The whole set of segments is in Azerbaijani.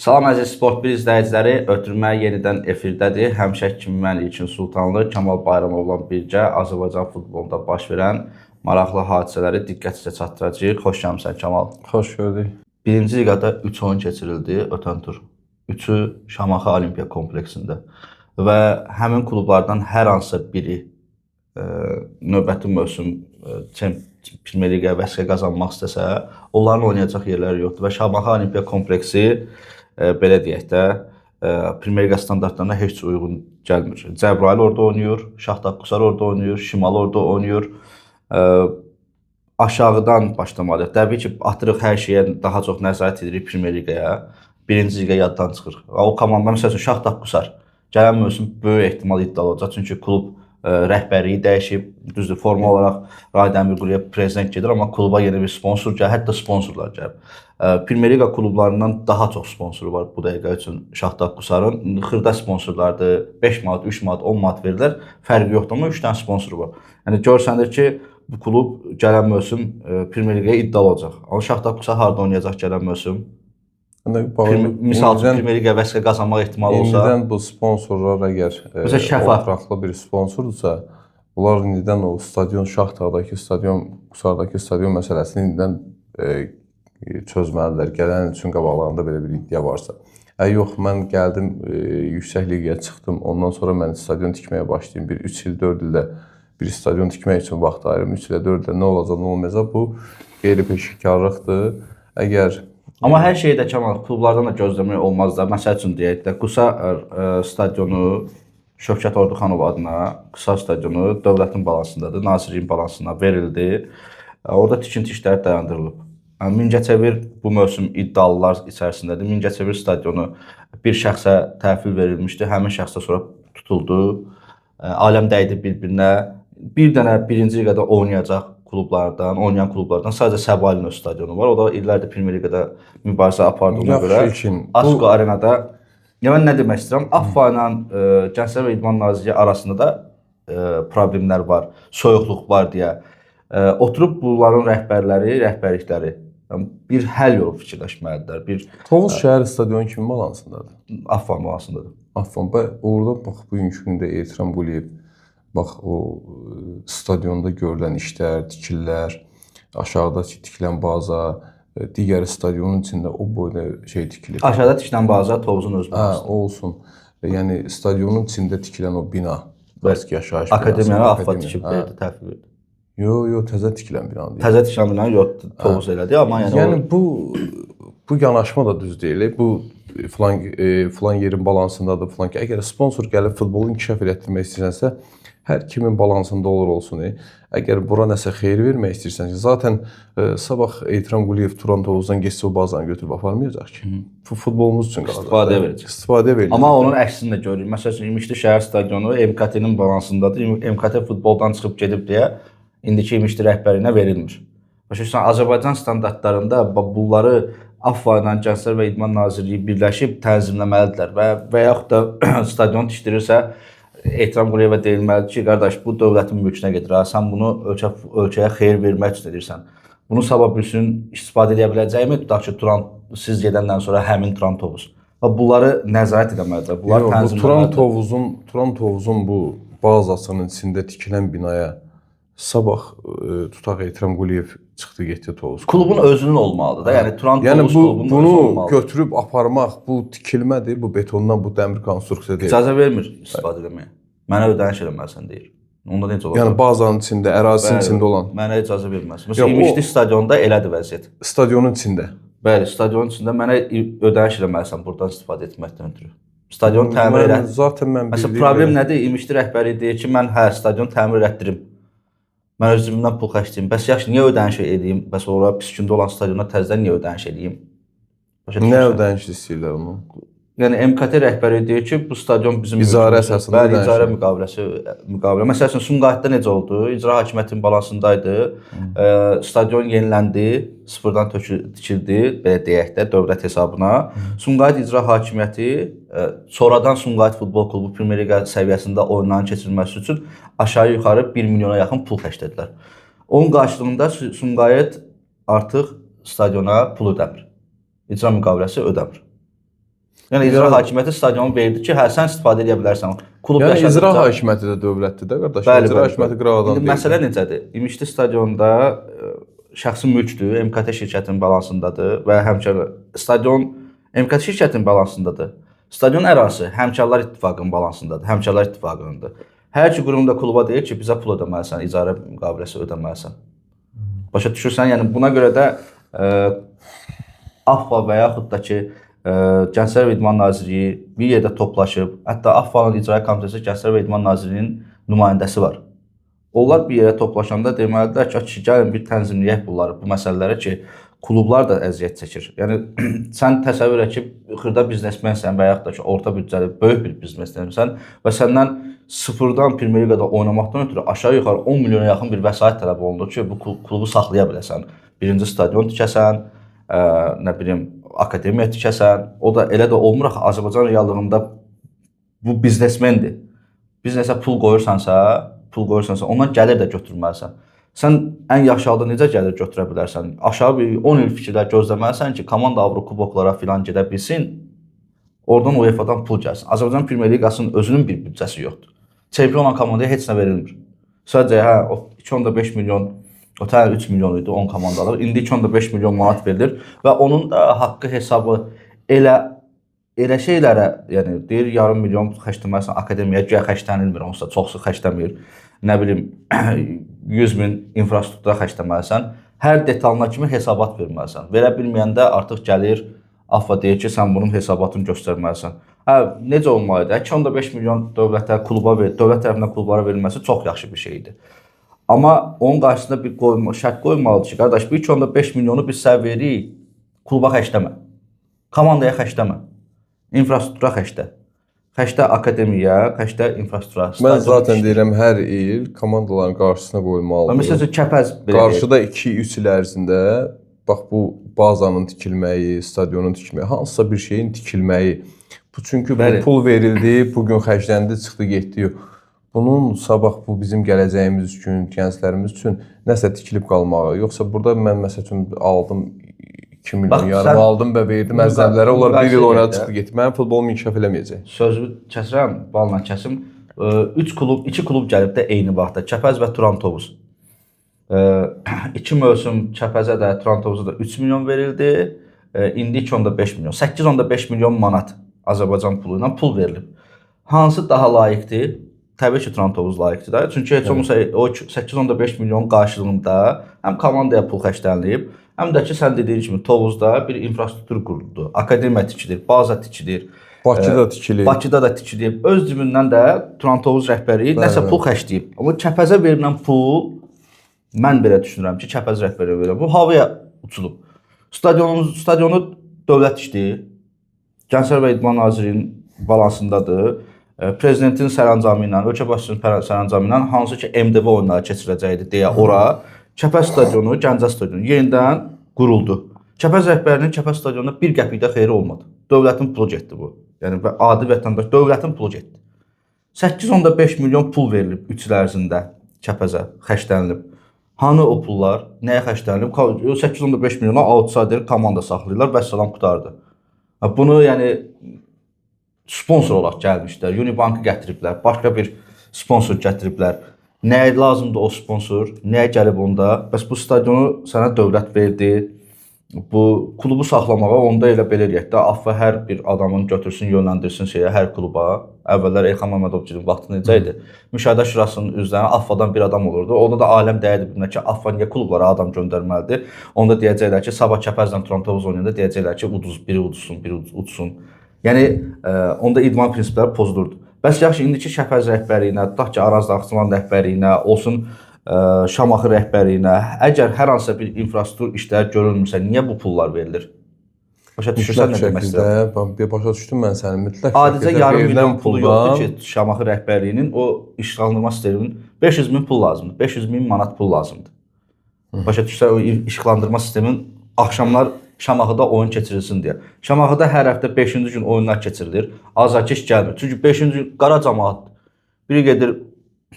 Salam əziz Sport 1 izləyiciləri, ötürmə yenidən efirdədir. Həmişəki kimi mən İlkin Sultanlı, Kamal Bayramovla birgə Azərbaycan futbolunda baş verən maraqlı hadisələri diqqətinizə çatdıracağıq. Xoş gəlmisən Kamal. Xoş gördük. Birinci liqada 3 oyun keçirildi ötən tur. 3-ü Şamaxı Olimpiya kompleksində və həmin klublardan hər hansısa biri növbəti mövsüm Premier Liqaya vəsəqə qazanmaq istəsə, onların oynayacaq yerləri yoxdur və Şamaxı Olimpiya kompleksi belə deyək də, Premier Liqa standartlarına heç uyğun gəlmir. Cəbrayıl orada oynayır, Şaxtar Qusar orada oynayır, Şimal orada oynayır. Aşağıdan başlamalıyıq. Təbii ki, atırıq hər şeyə daha çox nəzarət edirik Premier Liqaya. Birinci liqa yaddan çıxır. O komanda, məsəl üçün Şaxtar Qusar gələn mövsüm böyük ehtimal iddialı olacaq. Çünki klub rəhbərliyi dəyişib, düzdür, formal olaraq Raid Əmirquliyev prezident gedir, amma kluba yeni bir sponsor gəlir, hətta sponsorlar gəlir. Premier Liqa klublarından daha çox sponsoru var bu dəqiqə üçün Şaxtar Qusarın. Xırda sponsorlardır, 5 manat, 3 manat, 10 manat verirlər, fərqi yoxdur, amma 3 dənə sponsoru var. Yəni görsənir ki, bu klub gələn mövsüm Premier Liqaya iddialı olacaq. Amma Şaxtar Qusar harda oynayacaq gələn mövsüm? Misal üçün Premier Liqa vəsəqə qazanmaq ehtimalı olsa, indidən bu sponsorlar əgər oturaqlı bir sponsordursa, bunlar indidən o stadion, Şaxtardakı stadion, Qusardakı stadion məsələsini indidən çözməlidirlər. Gələn üçün qabaqlarında belə bir iddia varsa. Yox, mən gəldim, yüksək liqaya çıxdım, ondan sonra mən stadion tikməyə başlayayım. Bir 3 il, 4 ildə bir stadion tikmək üçün vaxt ayırım. 3 ilə 4 ildə nə olacaq, nə olmayacaq, bu qeyri-peşəkarlıqdır. Amma hər şeyi də Kamal, klublardan da gözləmək olmaz da. Məsəl üçün deyək də, Qusar stadionu Şövkət Orduxanov adına, Qusar stadionu dövlətin balansındadır, nazirliyin balansına verildi. Orada tikinti işləri dayandırılıb. Mingəçevir bu mövsüm iddialılar içərisindədir. Mingəçevir stadionu bir şəxsə təhvil verilmişdi, həmin şəxsə sonra tutuldu. Aləm dəydi bir-birinə. Bir dənə birinci liqada oynayan klublardan sadəcə Səbalin öz stadionu var. O da illərdir Premier Liqada mübarizə apardığına görə Asko Arenada. Mən nə demək istəyirəm? AFFA ilə Gənclər və İdman Nazirliyi arasında da problemlər var, soyuqluq var deyə. Oturub bunların rəhbərlikləri bir həll yolu fikirləşməlidirlər. Tovuz şəhər stadionu kimin balansındadır? AFFA balansındadır. AFFA. Orada bax, bugünkü gündə Ehtram Quliyev, bax, o stadionda görülən işlər, tikililər, aşağıda tikilən baza, digər stadionun içində o boyda şey tikilir. Aşağıda tikilən baza Tovuzun öz bazası. Olsun. Yəni, stadionun içində tikilən o bina, bəski yaşayış binası. Akademiyanı AFFA tikib verdi, təhvil verdi. Yox, təzə tikilən bina deyil. Təzə tikilən bina yox, Tovuz elədi, amma yəni bu yanaşma da düz deyil. Bu filan yerin balansındadır, filan ki. Əgər sponsor gəlib futbolu inkişaf etdirmək istəyirsənsə, hər kimin balansında olur olsun. Əgər bura nəsə xeyir vermək istəyirsən ki, zaten sabah Ehtram Quliyev Turan Tovuzdan geçsə o bazanı götürüb aparmayacaq ki. Futbolumuz üçün qalacaq. İstifadə verəcək. Amma onun əksini də görürük. Məsəl üçün, İmişli şəhər stadionu MKT-nin balansındadır. MKT futboldan çıxıb gedib deyə indiki İmişli rəhbərliyinə verilmir. Başa Azərbaycan standartlarında bunları AFFA ilə Gənclər və İdman Nazirliyi birləşib tənzimləməlidirlər və yaxud da stadion tikdirirsə, Ehtram Quliyevə deyilməlidir ki, qardaş, bu dövlətin mülkünə gedir. Sən bunu ölkəyə xeyir vermək üçün edirsən. Bunu sabah bir gün istifadə edə biləcəkmi? Tutaq ki, siz gedəndən sonra həmin Turan Tovuz. Bunları nəzarət edəməlidirlər. Bunlar tənzimləməlidir. Turan Tovuzun bu bazasının içində tikilən binaya sabah tutaq Ehtram Quliyev çıxdı, getdi Tovuz. Klubun özünün olmalıdır da. Yəni Turan Tovuz klubunun özü olmalıdır. Bunu götürüb aparmaq, bu tikilmədir, bu betondan, bu dəmir konstruksiya deyil. İcazə vermir istifadə etməyə. Mənə ödəniş eləməlisən deyir. Onda necə olacaq? Yəni bazanın içində, ərazisinin içində olan. Mənə icazə verməz. Məsələn, İmişli stadionda elədir vəziyyət. Stadionun içində. Bəli, stadionun içində mənə ödəniş eləməlisən buradan istifadə etməkdən ötürü. Stadion təmir elə. Zaten mən bildirəm. Məsələn, problem nədir? İmişli rəhbəri deyir ki, mən stadion təmir etdirim. Mən öz cibimdən pul xərcləyim. Bəs yaxşı, niyə ödəniş edeyim? Bəs ora pis gündə olan stadiona təzədən niyə ödəniş edeyim? Nə ödəniş istəyirlər onu? Yəni MKT rəhbəri deyir ki, bu stadion bizim icarə əsasında ödəniş. İcarə müqavilə. Məsəl üçün Sumqayıtda necə oldu? İcra hakimiyyətinin balansındaydı. Stadion yeniləndi, sıfırdan tikildi, belə deyək də, dövlət hesabına. Sumqayıt icra hakimiyyəti sonradan Sumqayıt Futbol Klubu Premier Liqa səviyyəsində oyunların keçirilməsi üçün aşağı-yuxarı 1 milyona yaxın pul xərclədilər. Onun qarşılığında Sumqayıt artıq stadiona pul ödəmir. İcra müqaviləsi ödəmir. Yəni icra hakimiyyəti stadionu verdi ki, hə sən istifadə edə bilərsən. Klub Yəni icra yaşadıqca hakimiyyəti də dövlətdir də qardaş. Bəli, İcra hakimiyyəti qırağadan İndi deyil. məsələ necədir? İmişli stadionda şəxsi mülkdür, MKT şirkətinin balansındadır və həmçinin stadion MKT şirkətinin balansındadır. Stadion ərazisi Həmkarlar İttifaqının balansındadır, Həmkarlar İttifaqınındır. Hər iki qurum da kluba deyir ki, bizə pul ödəməlisən, icarə müqaviləsi ödəməlisən. Başa düşürsən? Yəni buna görə də AFFA və yaxud da ki, Gənclər və İdman Nazirliyi bir yerdə toplaşıb, hətta AFFA-nın icra komitəsi Gənclər və İdman Nazirliyinin nümayəndəsi var. Onlar bir yerə toplaşanda deməlilər ki, gəlin bir tənzimləyək bunları, bu məsələlərə ki, klublar da əziyyət çəkir. Yəni sən təsəvvür et ki, xırda biznesmensən və yaxud da ki, orta büdcəli böyük bir biznesmensən və səndən sıfırdan Premyer Liqada oynamaqdan ötürü aşağı-yuxarı 10 milyona yaxın bir vəsait tələb olunur ki, bu klubu saxlaya biləsən. Birinci stadion tikəsən, nə bilim, akademiya tikəsən. O da elə də olmur axı, Azərbaycan reallığında bu biznesmendir. Biznesə pul qoyursansa, ondan gəlir də götürməlisən. Sən ən yaxşı halda necə gəlir götürə bilərsən? Aşağı bir 10 il fikirlər gözləməlisən ki, komanda Avrokuboklara filan gedə bilsin, oradan UEFA-dan pul gəlsin. Azərbaycan Premyer Liqasının özünün bir büdcəsi yoxdur. Çempion olan komandaya heç nə verilmir. Sadəcə 2.5 milyon, o təhər 3 milyon idi 10 komandalar. İndi 2.5 milyon manat verilir və onun da haqqı hesabı elə şeylərə, yəni deyir yarım milyon xərcləməlisən, akademiyaya güya xərclənilmir, onsuz da çoxsu xərcləmir. Nə bilim 100 min infrastruktura xərcləməlisən. Hər detalına kimi hesabat verməlisən. Verə bilməyəndə artıq gəlir AFFA deyir ki, sən bunun hesabatını göstərməlisən. Necə olmalıdır? 2.5 milyon dövlət tərəfindən klublara verilməsi çox yaxşı bir şeydir. Amma onun qarşısında bir şərt qoymalıdır ki, qardaş, bu 2.5 milyonu biz sənə veririk, kluba xərcləmə. Komandaya xərcləmə. İnfrastruktura xərclə. Xərclə akademiyaya, xərclə infrastruktura. Mən zaten deyirəm, hər il komandaların qarşısına qoyulmalıdır. Məsələn, Kəpəz qarşıda 2-3 il ərzində bax bu bazanın tikilməyi, stadionun tikilməyi, hansısa bir şeyin tikilməyi. Bu çünki bu pul verildi, bu gün xərcləndi, çıxdı, getdi. Bunun sabah bu bizim gələcəyimiz üçün, gənclərimiz üçün nəsə tikilib qalmağı. Yoxsa burada mən məsəl üçün aldım 2 milyon yarım aldım və verdim əzəmlərə. Onlar bir il oynadı, çıxdı, getdi. Mənim futbolum inkişaf eləməyəcək. Sözümü kəsirəm, balla kəsim. 2 klub gəlib də eyni vaxtda. Kəpəz və Turan-Tovuz. 2 mövsüm Kəpəzə də, Turan-Tovuza da 3 milyon verildi. İndi 2.5 milyon. 8.5 milyon manat Azərbaycan pulu ilə pul verilib. Hansı daha layiqdir? Təbii ki, Turan-Tovuz layiqdir da. Çünki heç olmasa o 8.5 milyon qarşılığında həm komandaya pul xərclənilib, həm də ki, sən dediyin kimi Tovuzda bir infrastruktur quruldu. Akademiya tikilir, baza tikilir. Bakıda tikilir. Bakıda da tikilib. Öz cibindən də Turan-Tovuz rəhbəri nəsə pul xərcləyib. Amma Kəpəzə verilən pul, mən belə düşünürəm ki, Kəpəz rəhbəri verilən bu havaya uçulub. Stadionu dövlət işləyir. Gənclər və İdman Nazirliyinin balansındadır. Prezidentin sərəncamı ilə, ölkə başçısının sərəncamı ilə hansı ki MDB oyunları keçiriləcəkdi deyə ora Kəpəz stadionu, Gəncə stadionu yenidən quruldu. Kəpəz rəhbərinin Kəpəz stadionuna bir qəpik də xeyri olmadı. Dövlətin pulu getdi bu. Yəni adi vətəndaş dövlətin pulu getdi. 8.5 milyon pul verilib 3 il ərzində Kəpəzə xərclənilib. Hanı o pullar? Nəyə xərclənilib? 8.5 milyona outsider komanda saxlayırlar və salam qutardı. Bunu yəni sponsor olaraq gəlmişlər. Unibankı gətiriblər, başqa bir sponsor gətiriblər. Nəyə lazımdır o sponsor? Nəyə gəlib onda? Bəs bu stadionu sənə dövlət verdi. Bu klubu saxlamağa onda elə belə eləyək də, AFFA hər bir adamın götürsün, yönləndirsin hər kluba. Əvvəllər Elxan Məmmədovcunun vaxtı necə idi? Müşahidə Şurasının üzvlərinə AFFA-dan bir adam olurdu. Onda da aləm dəyərdi bilmək ki, AFFA niyə klublara adam göndərməlidir? Onda deyəcəklər ki, sabah Kəpəzlə Turan-Tovuz oynayanda deyəcəklər ki, biri uduzsun, biri uçsun. Yəni onda idman prinsipləri pozulurdu. Bəs yaxşı, indiki Kəpəz rəhbərliyinə, tutaq ki, Araz Naxçıvan rəhbərliyinə, olsun Şamaxı rəhbərliyinə, əgər hər hansısa bir infrastruktur işləri görülmürsə, niyə bu pullar verilir? Başa düşürsən nə demək istəyirəm? Başa düşdüm mən sənin mütləq. Adicə yarım milyon pulu yoxdur ki, Şamaxı rəhbərliyinin o işıqlandırma sisteminin 500 min pul lazımdır, 500 min manat pul lazımdır. Başa düşürsən, o işıqlandırma sistemin axşamlar Şamaxıda oyun keçirilsin deyə. Şamaxıda hər həftə 5-ci gün oyunlar keçirilir, azarkeş gəlmir. Çünki 5-ci gün qara cəmaət biri gedir,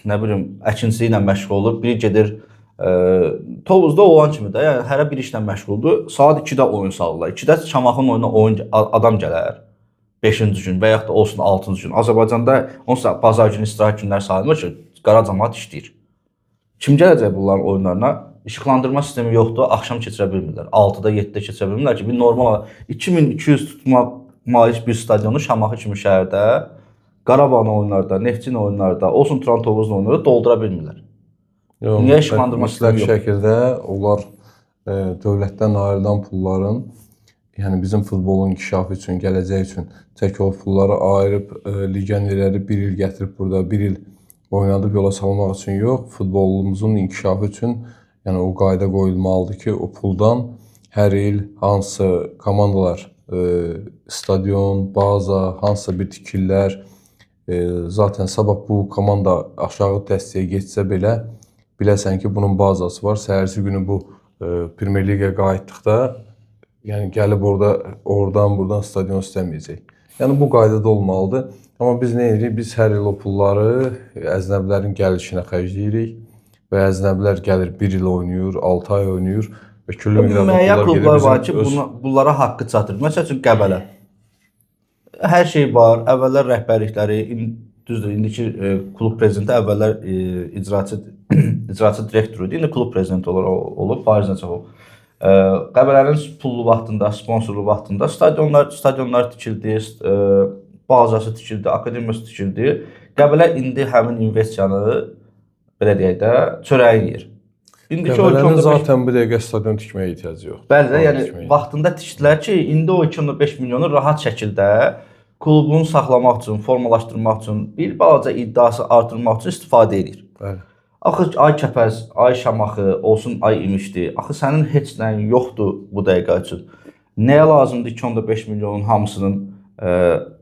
nə bilim, əkinçiliyi ilə məşğul olur, biri gedir Tovuzda olan kimi də, yəni hərə bir işlə məşğuldur. Saat 2-də oyun salırlar. 2-də Şamaxının oyununa adam gələr. 5-ci gün və yaxud da olsun 6-cı gün. Azərbaycanda onsuz da bazar günü istirahət günlər sayılmır ki, qara cəmaət işləyir. Kim gələcək bunların oyunlarına? İşıqlandırma sistemi yoxdur, axşam keçirə bilmirlər. 6-da, 7-də keçirə bilmirlər ki, bir normal 2200 tutma malik bir stadionu Şamaxı kimi şəhərdə, Qarabağın oyunlarda, Neftin oyunlarda, olsun Turan Tovuzun oyunlarda doldura bilmirlər. Niyə işıqlandırma sistemi yoxdur? Mütləq şəkildə onlar dövlətdən ayrılan pulların, yəni bizim futbolun inkişafı üçün, gələcək üçün tək o pulları ayırıb legionerləri bir il gətirib burada, bir il oynadıb yola salmaq üçün yox, futbolumuzun inkişafı üçün yəni o qayda qoyulmalıdır ki, o puldan hər il hansı komandalar stadion, baza, hansısa bir tikillər, zaten sabah bu komanda aşağı dəstəyə getsə belə, biləsən ki, bunun bazası var. Səhərsi günü bu Premier Liqaya qayıtdıqda, yəni gəlib oradan stadion istəməyəcək. Yəni bu qaydada olmalıdır. Amma biz nə edirik? Biz hər il o pulları əznəbilərin gəlişinə xərcləyirik və əznəbilər gəlir 1 il oynayır, 6 ay oynayır və küllü miqdarda müəyyən klublar var ki, bunlara haqqı çatır. Məsəl üçün Qəbələ. Hər şey var. Əvvəllər rəhbərlikləri, düzdür, indiki klub prezidenti əvvəllər icraçı direktoru idi. İndi klub prezidenti olub, Fariz Nəçəbov. Qəbələnin pullu vaxtında, sponsorlu vaxtında stadionlar tikildi, bazası tikildi, akademiyası tikildi. Qəbələ indi həmin investisiyanı, belə deyək də, çörəyi yeyir. Qəbələnin zaten bir dəqiqə stadion tikməyə ehtiyacı yox. Bəli, yəni vaxtında tikdilər ki, indi o 2.5 milyonu rahat şəkildə klubunu saxlamaq üçün, formalaşdırmaq üçün, bir balaca iddiası artırmaq üçün istifadə edir. Bəli. Axı ay Kəpəz, ay Şamaxı, olsun ay İmişdi. Axı sənin heç nəyin yoxdur bu dəqiqə üçün. Nəyə lazımdır 2.5 milyonun hamısının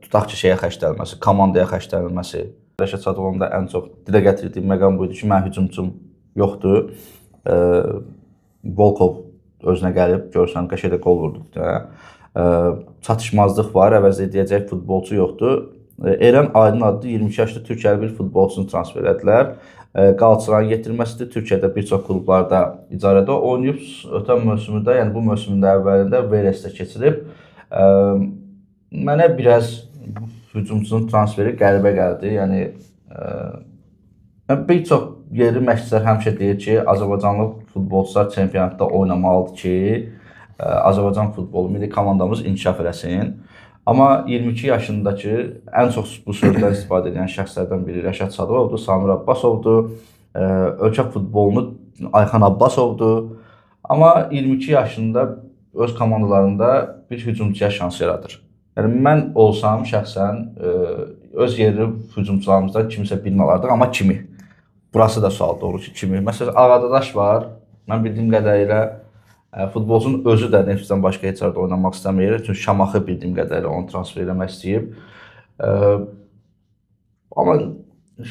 tutaq ki, şeyə xərclənməsi, komandaya xərclənməsi? Rəşad Sadıqovun da ən çox dilə gətirdiyim məqam buydu ki, mən hücumçum yoxdur. Volkov özünə gəlib, görürsən, qəşəngdə qol vurdu. Çatışmazlıq var, əvəz edəcək futbolçu yoxdur. Eren Aydın adlı 22 yaşlı Türkiyəli bir futbolçunu transfer edilər. Qalatasarayın yetirməsidir. Türkiyədə bir çox klublarda icarədə oynayıb. Ötən mövsümdə, yəni bu mövsümün əvvəlində Veresdə keçirib. Mənə biraz hücumçunun transferi qəribə gəldi. Yəni bir çox yerli məşqçilər həmişə deyir ki, Azərbaycanlı futbolçular çempionatda oynamalıdır ki, Azərbaycan futbolu milli komandamız inkişaf eləsin. Amma 22 yaşındakı ən çox bu sözdən istifadə edən şəxslərdən biri Rəşad Sadıqovdur, Samir Abbasovdur, ölkə futbolunu Ayxan Abbasovdur. Amma 22 yaşında öz komandalarında bir hücumçuya şans yaradır. Yəni mən olsam şəxsən öz yerli hücumçularımızdan kimisə birini alardıq, amma kimi? Burası da sual doğru ki, kimi? Məsələn, Ağadadaş var. Mən bildiyim qədərilə futbolçunun özü də Neftçidən başqa heç yerdə oynamaq istəmir. Çünki Şamaxı bildiyim qədərilə onu transfer eləmək istəyib. Amma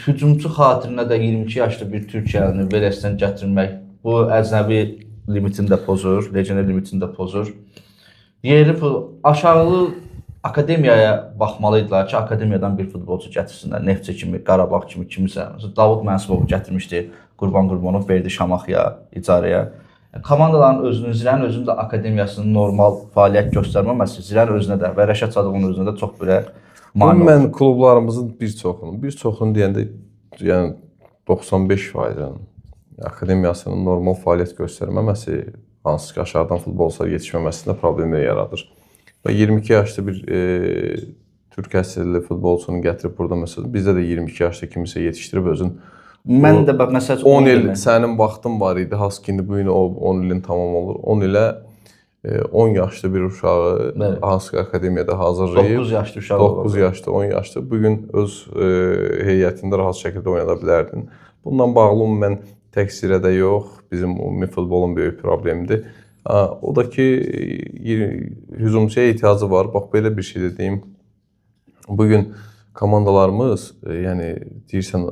hücumçu xatirinə də 22 yaşlı bir Türkiyəlini Veresdən gətirmək bu əcnəbi limitini də pozur, legioner limitini də pozur. Yeri aşağı akademiyaya baxmalıydılar ki, akademiyadan bir futbolçu gətirsinlər. Neftçi kimi, Qarabağ kimi, kimisə. Davud Mənsubovu gətirmişdi, Qurban Qurbanov verdi Şamaxıya, icarəyə. Komandaların Zirənin özünün də akademiyasının normal fəaliyyət göstərməməsi, Zirənin özünə də və Rəşad Sadıqovun özünə də çox belə mane olur. Mən klublarımızın bir çoxunu deyəndə, yəni 95%-nin akademiyasının normal fəaliyyət göstərməməsi, hansı ki, aşağıdan futbolçular yetişməməsində problemlər yaradır. Və 22 yaşlı bir Türk əsilli futbolçunu gətirib burada məsələn, bizdə də 22 yaşlı kimisə yetişdirib özün. Mən də məsəl üçün 10 il sənin vaxtın var idi, has ki indi bu gün 10 ilin tamam olur. 10 ilə 10 yaşlı bir uşağı hansı ki akademiyada hazırlayıb 9 yaşlı uşaq 9 yaşlı, 10 yaşlı bu gün öz heyətində rahat şəkildə oynada bilərdin. Bundan bağlı mən tək Zirədə yox, bizim ümumi futbolun böyük problemidir. O da ki hücumçuya ehtiyacı var. Bax belə bir şey də deyim. Bu gün komandalarımız, yəni deyirsən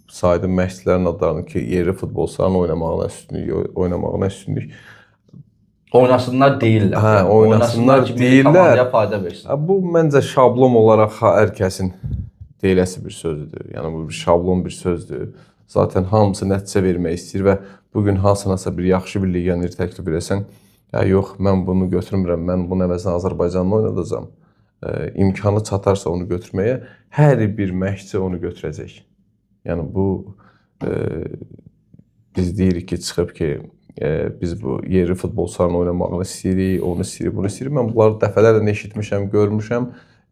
saydım məşqçilərin adlarını ki, yerli futbolçuların oynamağına üstünlük. Oynasınlar deyirlər. Hə, oynasınlar deyirlər. Komandaya fayda versin. Bu məncə şablon olaraq hər kəsin deyiləsi bir sözdür. Yəni bu bir şablon bir sözdür. Zaten hamısı nəticə vermək istəyir və bugün hansınasa bir yaxşı bir legioner təklif edəsən, ya yox, mən bunu götürmürəm, mən bunun əvəzinə Azərbaycanlı oynadacam. imkanı çatarsa onu götürməyə, hər bir məşqçi onu götürəcək. Yəni bu biz deyirik ki, çıxıb ki, biz bu yerli futbolçuların oynamağını istəyirik, onu istəyirik, bunu istəyirik. Mən bunları dəfələrlə eşitmişəm, görmüşəm.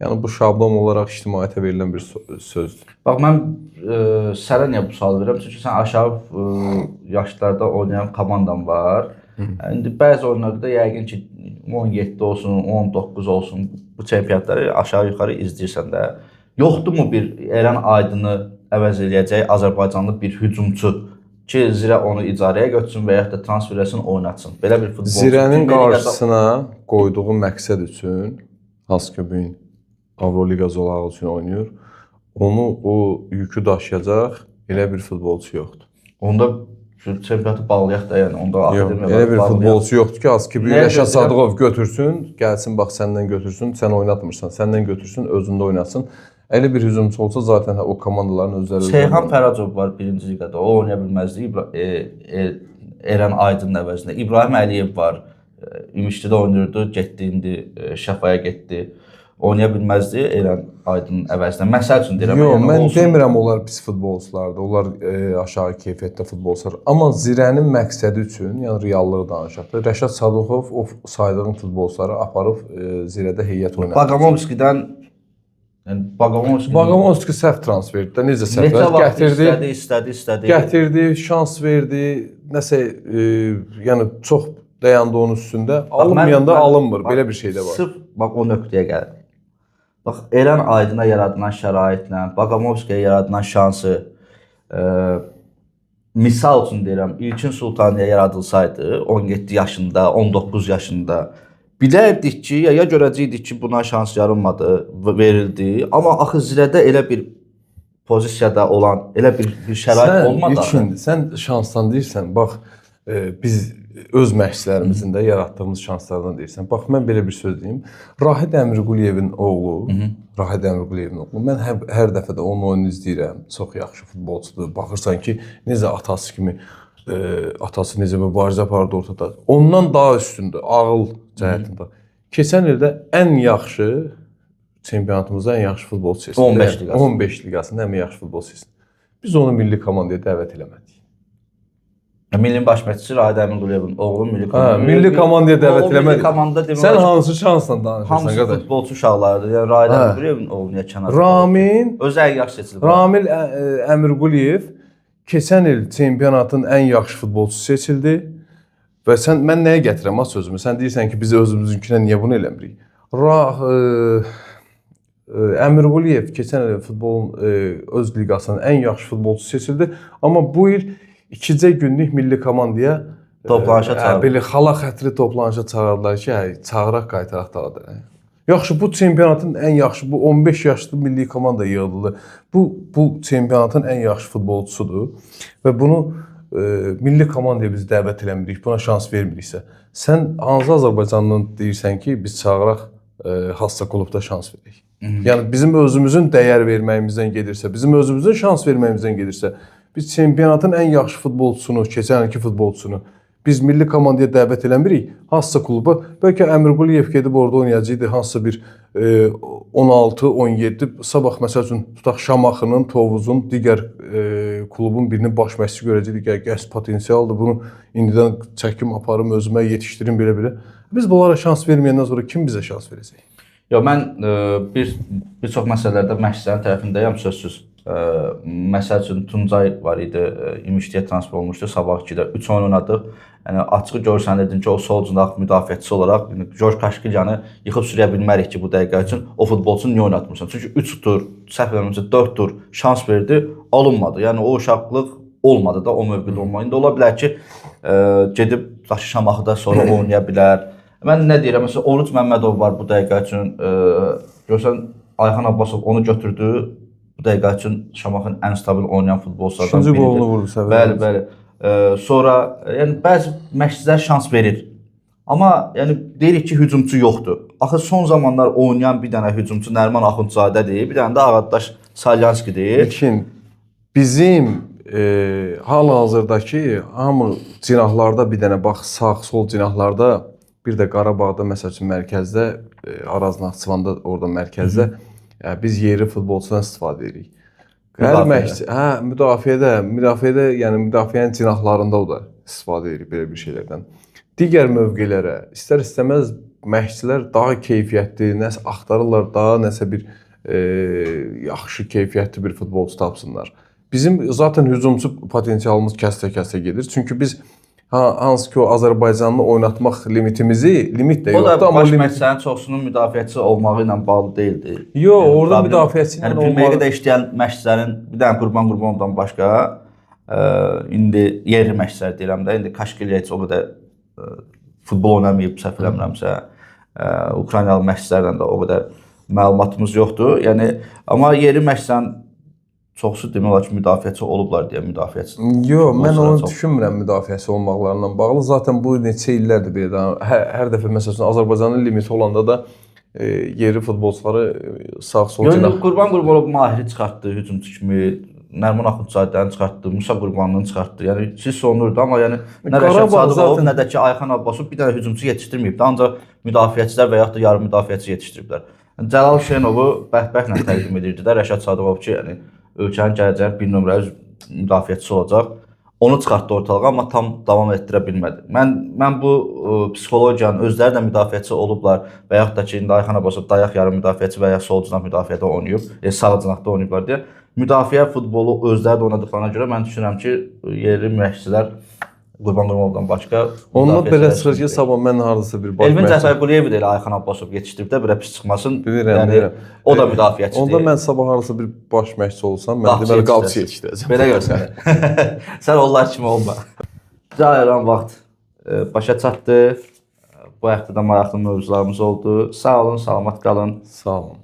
Yəni bu şablon olaraq ictimaiyyətə verilən bir sözdür. Bax mən sənə niyə bu sualı verirəm? Çünki sən aşağı yaşlarda oynayan komandan var. İndi bəzi oyunlarda yəqin ki 17 olsun, 19 olsun bu çempionatları aşağı-yuxarı izləyirsən də. Yoxdurmu bir Eren Aydını əvəz eləyəcək Azərbaycanlı bir hücumçu ki, Zirə onu icarəyə götürsün və ya da transfer etsin, oynatsın. Belə bir futbolçu Zirənin qarşısına qoyduğu məqsəd üçün, hansı ki bu gün Avroliqa zolağı üçün oynayır, onu o yükü daşıyacaq elə bir futbolçu yoxdur. Onda çempionatı bağlayaq da, yəni onda akademiya elə bir futbolçu yoxdur ki, az ki bir Rəşad Sadıqov götürsün, gəlsin bax səndən götürsün, sən oynatmırsan, səndən götürsün, özündə oynatsın. Elə bir hücumçu olsa zaten o komandaların özləri... Seyhan Fəracov var birinci liqada, o oynaya bilməzdi Eren Aydının əvəzində. İbrahim Əliyev var, Ümişlidə oynayırdı, getdi, indi Şəfaya getdi. Oynaya bilməzdi Eren Aydının əvəzində. Məsəl üçün deyirəm. Yox, mən demirəm onlar pis futbolçulardır, onlar aşağı keyfiyyətdə futbolçular. Amma Zirənin məqsədi üçün, yəni reallığı danışaq da, Rəşad Sadıqov o saydığın futbolçuları aparıb Zirədə heyət oynadı. Baqamovskidən Baqamovski səhv transferdir də, necə səhv gətirdi, istədi. Gətirdi, şans verdi, nəsə, yəni çox dayandı onun üstündə, alınmayanda alınmır, belə bir şey də var. Sırf, bax o nöqtəyə gəlir. Bax, Eren Aydına yaradılan şəraitlə, Baqamovskiyə yaradılan şansı, misal üçün deyirəm, İlkin Sultaniyə yaradılsaydı, 17 yaşında, 19 yaşında, bilərdik ki, ya görəcəkdik ki, buna şans yarınmadı, verildi. Amma axı Zirədə elə bir pozisiyada olan, elə bir şərait olmadı. Sən şansdan deyirsən, bax, biz öz məşqçilərimizin də yaratdığımız şanslardan deyirsən. Bax, mən belə bir söz deyim. Rahid Əmirquliyevin oğlu, mən hər dəfə də onun oyunu izləyirəm. Çox yaxşı futbolçudur. Baxırsan ki, necə atası kimi, atası necə mübarizə apardı ortada. Ondan daha üstündür, ağıl cəhətində. Keçən ildə ən yaxşı çempionatımızda ən yaxşı futbolçu seçildi. 15 liqasında ən yaxşı futbolçu seçildi. Biz onu milli komandaya dəvət eləmədik. Milli baş məşqçi Rahid Əmirquliyevin oğlu milli komandaya dəvət eləmədik. Sən hansı şansla danışırsan qardaş? Hansı futbolçu uşaqlarıdır? Yəni Rahid Əmirquliyevin oğlu niyə kənarda? Ramin, özü ən yaxşı seçildi. Ramil Əmirquliyev keçən il çempionatın ən yaxşı futbolçusu seçildi. Və mən nəyə gətirəm sözümü? Sən deyirsən ki, biz özümüzünkinə niyə bunu eləmirik? Əmirquliyev keçən il futbolun öz liqasının ən yaxşı futbolçusu seçildi. Amma bu il 2 günlük milli komandaya toplanışa çağırdılar. Belə xala xətri toplanışa çağırdılar ki, çağıraq qaytaraq dağıdır. Yaxşı, bu çempionatın ən yaxşı, bu 15 yaşlı milli komanda yığıldı. Bu çempionatın ən yaxşı futbolçusudur və bunu milli komandaya biz dəvət eləmirik, buna şans vermiriksə, sən hansı Azərbaycandan deyirsən ki, biz çağıraq hansısa klubda şans verək? Yəni bizim özümüzün dəyər verməyimizdən gedirsə, bizim özümüzün şans verməyimizdən gedirsə, biz çempionatın ən yaxşı futbolçusunu, keçən ilki futbolçusunu biz milli komandaya dəvət eləmirik, hansısa kluba. Bəlkə Əmirquliyev gedib orada oynayacaqdı, hansısa bir 16-17, sabah məsəl üçün tutaq Şamaxının, Tovuzun, digər klubun birinin baş məşqçisi görəcəkdik, gəz potensialdır, bunu indidən çəkim aparım, özümə yetişdirim belə-belə. Biz bunlara şans verməyəndən sonra kim bizə şans verəcək? Yox, mən bir çox məsələlərdə məşqçilərin tərəfindəyəm, sözsüz. Məsəl üçün Tuncay var idi, İmişliyə transfer olmuşdu, sabah 2-də 3 oyun oynadıq. Yəni açığı görsənirdim ki, o sol cinaq müdafiəçisi olaraq George Kaşkilyanı yıxıb sürüyə bilmərik ki, bu dəqiqə üçün o futbolçunu niyə oynatmırsan? Çünki 3 tur, səhv eləmirəmsə 4 tur şans verdi, alınmadı. Yəni o uşaqlıq olmadı da o mövqedə olmalı. İndi ola bilər ki, gedib Daşı Şamaxıda sonra oynaya bilər. Mən nə deyirəm, məsələn, Oruc Məmmədov var bu dəqiqə üçün. Görsən Ayxan Abbasov onu götürdü. Bu dəqiqə üçün Şamaxın ən stabil oynayan futbolçulardan biridir. 2-ci qolunu vurdu səviyyədə. Bəli. Sonra yəni bəzi məşqçilər şans verir. Amma yəni deyirik ki, hücumçu yoxdur. Axı son zamanlar oynayan bir dənə hücumçu Nəriman Axundzadədir, bir dənə də Ağadaş Salyanskidir. Lakin bizim hal-hazırdakı hamı cinahlarda bir dənə bax, sağ-sol cinahlarda Bir də Qarabağda məsəl üçün mərkəzdə Araz Naxçıvanda orada mərkəzdə biz yerli futbolçudan istifadə edirik. Hər məşqçi, müdafiədə, yəni müdafiənin cinahlarında o da istifadə edir belə bir şeylərdən. Digər mövqelərə istər-istəməz məşqçilər daha keyfiyyətli, nəsə axtarırlar, daha nəsə bir yaxşı keyfiyyətli bir futbolçu tapsınlar. Bizim zaten hücumçu potensialımız kəsə-kəsə gedir. Çünki biz hansı ki o Azərbaycanlı oynatmaq limit də yoxdur. O da baş məşqçilərin çoxsunun müdafiəçi olmağı ilə bağlı deyildi. Yox, orada müdafiəçi ilə olmalı. Premier Liqada işləyən məşqçilərin bir dənə Qurban Qurbanovdan başqa indi yerli məşqçilər deyirəm də, indi Kaşqiliyə heç o qədər futbol oynamayıb, səhv eləmirəmsə, Ukraynalı məşqçilərdən də o qədər məlumatımız yoxdur. Yəni amma yerli məşqçilərin çoxsu demək olar ki, müdafiəçi olublar deyə müdafiəçi. Yox, mən onu düşünmürəm müdafiəçi olmaqlarından bağlı. Zaten bu neçə illərdir belə. Hər dəfə məsələn Azərbaycanın limiti olanda da yerli futbolçuları sağ-sol cinah. Qurban Qurbanov Mahiri çıxartdı hücumçu kimi. Nərman Axundzadəni çıxartdı, Musa Qurbanlını çıxartdı. Yəni siz sonurdu, amma yəni nə Rəşad Sadıqov, nə də ki Ayxan Abbasov bir dənə hücumçu yetişdirməyibdi. Ancaq müdafiəçilər və yaxud da yarım müdafiəçi yetişdiriblər. Cəlal Hüseynovu bəhbəhlə təqdim edirdi də Rəşad Sadıqov ki, yəni ölkənin gələcək bir nömrəli müdafiəçisi olacaq. Onu çıxartdı ortalığa, amma tam davam etdirə bilmədi. Mən bu psixologiyanın özləri də müdafiəçi olublar və yaxud da ki, indi Ayxan Abbasov dayaq yarım müdafiəçi və ya sol cinah müdafiədə oynayıb, sağ cinahda oynayıblar deyə. Müdafiə futbolu özləri də oynadıqlarına görə mən düşünürəm ki, yerli məşqçilər Qurban Qurbanovdan başqa onunla belə çıxır ki, sabah mən hardasa bir baş Elvin Cəfərquliyev də elə Ayxan Abbasov yetişdirib də belə pis çıxmasın. Bilirəm. O da müdafiəçidir. Onda mən sabah hardasa bir baş məşqçi olsam, mən deməli qapıçı yetişdirəcəm. Belə görsən. Sən onlar kimi olma. Cəyəran vaxt başa çatdı. Bu həftədə maraqlı mövzularımız oldu. Sağ olun, salamat qalın. Sağ olun.